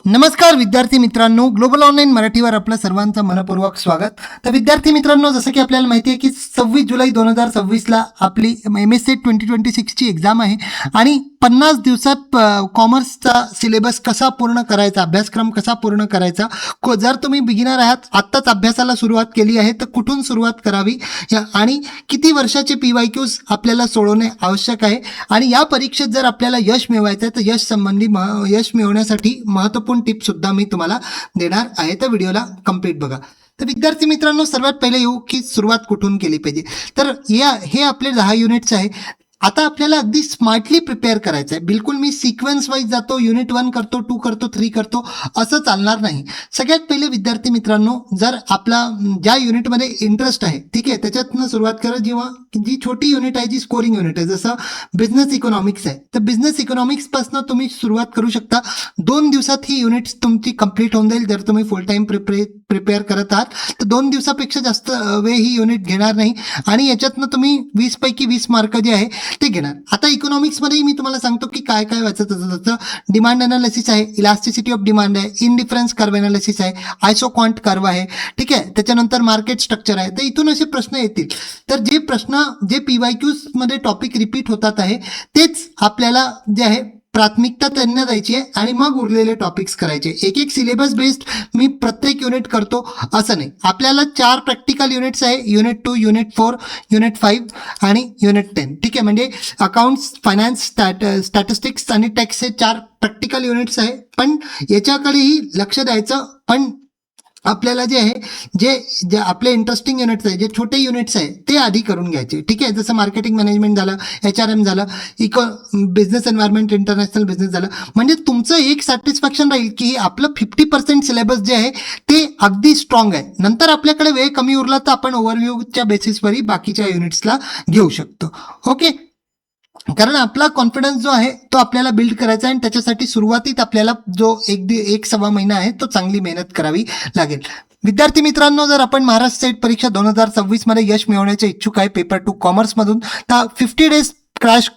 नमस्कार विद्यार्थी मित्रांनो, ग्लोबल ऑनलाईन मराठीवर आपलं सर्वांचं मनपूर्वक स्वागत. तर विद्यार्थी मित्रांनो, जसं की आपल्याला माहिती आहे की 26 जुलै 2026ला आपली MSc 2026ची एक्झाम आहे आणि 50 दिवसात कॉमर्सचा सिलेबस कसा पूर्ण करायचा, अभ्यासक्रम कसा पूर्ण करायचा. जर तुम्ही बिगिनर आहात, आत्ताच अभ्यासाला सुरुवात केली आहे, तर कुठून सुरुवात करावी आणि किती वर्षाचे PYQs आपल्याला सोडवणे आवश्यक आहे आणि या परीक्षेत जर आपल्याला यश मिळवायचं आहे तर यश मिळवण्यासाठी महत्त्वपूर्ण टिप सुद्धा मी तुम्हाला देणार आहे. तर व्हिडिओला कंप्लीट बघा. तर विद्यार्थी मित्रांनो, सर्वात पहिले येऊ की सुरुवात कुठून केली पाहिजे. तर हे आपले 10 युनिट्स आहे. आता आपल्याला अगदी स्मार्टली प्रिपेअर करायचं आहे. बिलकुल मी सिक्वेन्स वाईज जातो, युनिट 1 करतो, 2 करतो, 3 करतो, असं चालणार नाही. सगळ्यात पहिले विद्यार्थी मित्रांनो, जर आपला ज्या युनिटमध्ये इंटरेस्ट आहे, ठीक आहे, त्याच्यातनं सुरुवात करा. जेव्हा जी छोटी युनिट आहे, जी स्कोरिंग युनिट आहे, जसं बिझनेस इकॉनॉमिक्स आहे, तर बिझनेस इकॉनॉमिक्सपासून तुम्ही सुरुवात करू शकता. 2 दिवसात ही युनिट्स तुमची कंप्लीट होऊन जाईल. जर तुम्ही फुल टाईम प्रिपेअर करत आहात तर 2 दिवसापेक्षा जास्त वेळ ही युनिट घेणार नाही आणि याच्यातनं तुम्ही 20 पैकी 20 मार्क जे आहे ते घेणार. आता इकॉनॉमिक्समध्ये मी तुम्हाला सांगतो की काय काय वाचायचं. जसं डिमांड अनालिसिस आहे, इलास्टिसिटी ऑफ डिमांड आहे, इनडिफरन्स कर्व अनालिसिस आहे, आयसोक्वांट कर्व आहे, ठीक आहे. त्याच्यानंतर मार्केट स्ट्रक्चर आहे. तर इथून असे प्रश्न येतील. तर जे PYQs मध्ये टॉपिक रिपीट होतात आहे तेच आपल्याला जे आहे प्राथमिकता त्यांना द्यायची आहे आणि मग उरलेले टॉपिक्स करायचे. एक सिलेबस बेस्ड मी प्रत्येक युनिट करतो असं नाही. आपल्याला 4 प्रॅक्टिकल युनिट्स आहे, युनिट 2, युनिट 4, युनिट 5 आणि युनिट 10, ठीक आहे. म्हणजे अकाउंट्स, फायनान्स, स्टॅटिस्टिक्स आणि टॅक्स हे 4 प्रॅक्टिकल युनिट्स आहे. पण याच्याकडेही लक्ष द्यायचं. पण आपल्याला जे आहे जे आपले इंटरेस्टिंग युनिट्स आहे, जे छोटे युनिट्स आहे ते आधी करून घ्यायचे, ठीक आहे. जसं मार्केटिंग मॅनेजमेंट झालं, HRM झालं, बिझनेस एन्व्हायरमेंट, इंटरनॅशनल बिझनेस झालं. म्हणजे तुमचं एक सॅटिस्फॅक्शन राहील की आपलं 50% सिलेबस जे आहे ते अगदी स्ट्रॉंग आहे. नंतर आपल्याकडे वेळ कमी उरला तर आपण ओव्हरव्ह्यूच्या बेसिसवरही बाकीच्या युनिट्सला घेऊ शकतो. ओके, कारण आपला कॉन्फिडन्स जो आहे तो आपल्याला बिल्ड करायचा आहे आणि त्याच्यासाठी सुरुवातीत आपल्याला जो 1-1.25 महिना आहे तो चांगली मेहनत करावी लागेल. विद्यार्थी मित्रांनो, जर आपण महाराष्ट्र स्टेट परीक्षा 2026 मध्ये यश मिळवण्याचे इच्छुक आहे पेपर 2 कॉमर्समधून, तर 50 डेज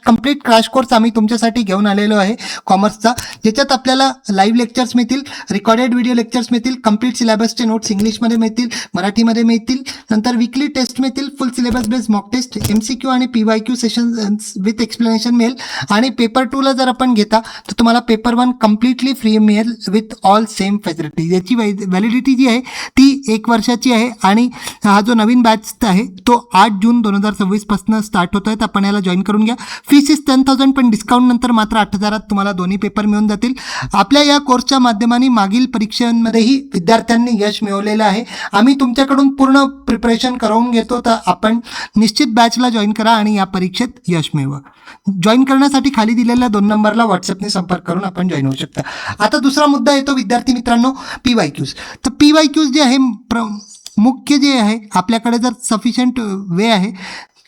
कंप्लीट क्रॅश कोर्स आम्ही तुमच्यासाठी घेऊन आलेलो आहे कॉमर्सचा, ज्याच्यात आपल्याला लाईव्ह लेक्चर्स मिळतील, रेकॉर्डेड व्हिडिओ लेक्चर्स मिळतील, कंप्लीट सिलेबसचे नोट्स इंग्लिशमध्ये मिळतील, मराठीमध्ये मिळतील, नंतर वीकली टेस्ट मिळतील, full syllabus based mock test, MCQ आणि PYQ सेशन विथ एक्सप्लेनेशन मिळेल. आणि पेपर 2ला जर आपण घेता तर तुम्हाला पेपर 1 कम्प्लिटली फ्री मिळेल विथ ऑल सेम फॅसिलिटी. याची व्हॅलिडिटी जी आहे ती 1 वर्षाची आहे आणि हा जो नवीन बॅच आहे तो 8 जून 2026 पासून स्टार्ट होत आहे. तर आपण याला जॉईन करून घ्या. फीस इज 10,000, पण डिस्काउंट नंतर मात्र 8,000 तुम्हाला दोन्ही पेपर मिळून जातील. आपल्या या कोर्सच्या माध्यमाने मागील परीक्षांमध्येही विद्यार्थ्यांनी यश मिळवलेलं आहे. आम्ही तुमच्याकडून पूर्ण प्रिपरेशन करून घेतो. तर आपण निश्चित बॅचला जॉईन करा आणि या परीक्षेत यश मिळवा. जॉईन करण्यासाठी खाली दिलेल्या 2 नंबरला व्हॉट्सअपने संपर्क करून आपण जॉईन होऊ शकता. आता दुसरा मुद्दा येतो विद्यार्थी मित्रांनो, PYQs. तर PYQs जे आहे मुख्य जे आहे, आपल्याकडे जर सफिशियंट वेळ आहे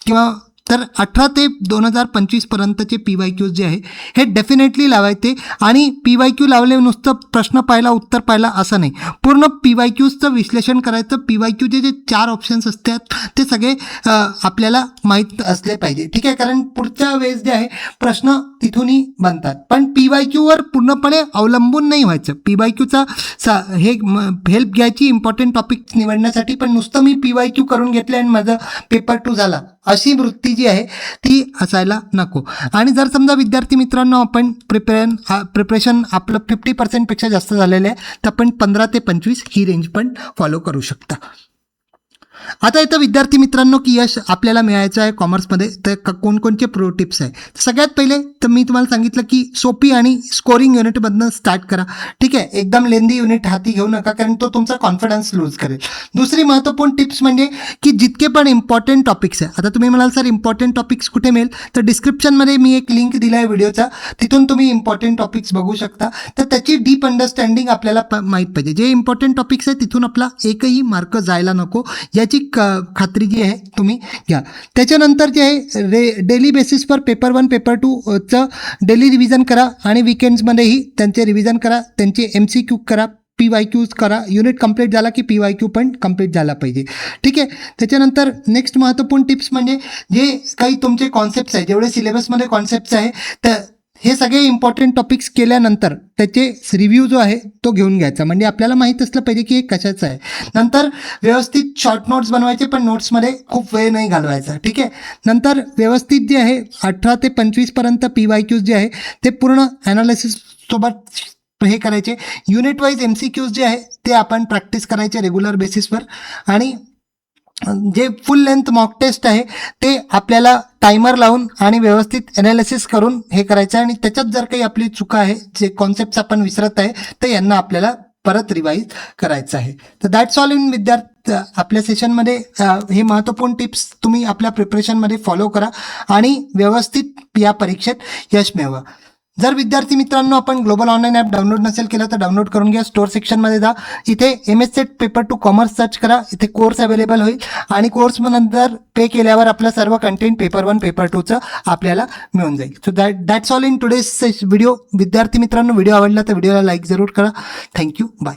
किंवा तर 18 ते 2025 पर्यंतचे PYQs जे आहे हे डेफिनेटली लावायचे. आणि PYQ लावले नुसतं प्रश्न पाहिला उत्तर पाहिला असं नाही, पूर्ण PYQचं विश्लेषण करायचं. PYQचे जे 4 ऑप्शन्स असतात ते सगळे आपल्याला माहीत असले पाहिजे, ठीक आहे. कारण पुढच्या वेळेस जे आहे प्रश्न तिथूनही बनतात. पण PYQवर पूर्णपणे अवलंबून नाही व्हायचं. PYQचा हे हेल्प घ्यायची इम्पॉर्टंट टॉपिक निवडण्यासाठी. पण नुसतं मी PYQ करून घेतले आणि माझा पेपर 2 झाला अशी वृत्ती जी आहे ती असायला नको. आणि जर समजा विद्यार्थी मित्रांनो आपण प्रिपरेशन आपलं 50% पेक्षा जास्त झालेलं आहे तर आपण 15 ते 25 ही रेंज पण फॉलो करू शकता. आता येतं विद्यार्थी मित्रांनो की यश आपल्याला मिळायचं आहे कॉमर्समध्ये, तर कोणकोणचे प्रो टिप्स आहे. सगळ्यात पहिले तर मी तुम्हाला सांगितलं की सोपी आणि स्कोरिंग युनिटमधनं स्टार्ट करा, ठीक आहे. एकदम लेंदी युनिट हाती घेऊ नका, कारण तो तुमचा कॉन्फिडन्स लूज करेल. दुसरी महत्त्वपूर्ण टिप्स म्हणजे की जितके पण इम्पॉर्टंट टॉपिक्स आहे, आता तुम्ही म्हणाल सर इम्पॉर्टंट टॉपिक्स कुठे मिळेल, तर डिस्क्रिप्शनमध्ये मी एक लिंक दिला आहे व्हिडिओचा, तिथून तुम्ही इम्पॉर्टंट टॉपिक्स बघू शकता. तर त्याची डीप अंडरस्टँडिंग आपल्याला माहीत पाहिजे. जे इम्पॉर्टंट टॉपिक्स आहे तिथून आपला एकही मार्क जायला नको याची खात्री जी आहे तुम्ही घ्या. त्याच्यानंतर जे आहे डेली बेसिसवर पेपर 1 पेपर 2चं डेली रिव्हिजन करा आणि विकेंड्समध्येही त्यांचे रिव्हिजन करा, त्यांचे MCQ करा, PYQs करा. युनिट कंप्लीट झाला की PYQ पण कंप्लीट झाला पाहिजे, ठीक आहे. त्याच्यानंतर नेक्स्ट महत्त्वपूर्ण टिप्स म्हणजे जे काही तुमचे कॉन्सेप्ट्स आहे, जेवढे सिलेबसमध्ये कॉन्सेप्ट्स आहे तर हे सगळे इम्पॉर्टंट टॉपिक्स केल्यानंतर त्याचे रिव्ह्यू जो आहे तो घेऊन घ्यायचा, म्हणजे आपल्याला माहीत असलं पाहिजे की हे कशाचं आहे. नंतर व्यवस्थित शॉर्ट नोट्स बनवायचे, पण नोट्समध्ये खूप वेळ नाही घालवायचा, ठीक आहे. नंतर व्यवस्थित जे आहे 18 ते 25पर्यंत PYQs जे आहे ते पूर्ण ॲनालिसिस सोबत हे करायचे. युनिट वाईज MCQs जे आहे ते आपण प्रॅक्टिस करायचे रेग्युलर बेसिसवर. आणि जे फुल लेंथ मॉक टेस्ट आहे ते आपल्याला टायमर लावून आणि व्यवस्थित ॲनालिसिस करून हे करायचं आहे. आणि त्याच्यात जर काही आपली चुका आहे, जे कॉन्सेप्ट्स आपण विसरत आहे, तर यांना आपल्याला परत रिवाईज करायचं आहे. तर दॅट्स ऑल इन विद्यार्थी. आपल्या सेशनमध्ये हे महत्त्वपूर्ण टिप्स तुम्ही आपल्या प्रिपरेशनमध्ये फॉलो करा आणि व्यवस्थित या परीक्षेत यश मिळवा. जर विद्यार्थी मित्रांनो आपण ग्लोबल ऑनलाईन ॲप डाउनलोड नसेल केलं तर डाउनलोड करून घ्या. स्टोअर सेक्शनमध्ये जा, इथे MS set paper 2 commerce search करा, इथे कोर्स अवेलेबल होईल आणि कोर्स नंतर पे केल्यावर आपलं सर्व कंटेंट पेपर 1 पेपर 2चं आपल्याला मिळून जाईल. So that's all in today's video. विद्यार्थी मित्रांनो व्हिडिओ आवडला तर व्हिडिओला लाईक जरूर करा. थँक्यू. बाय.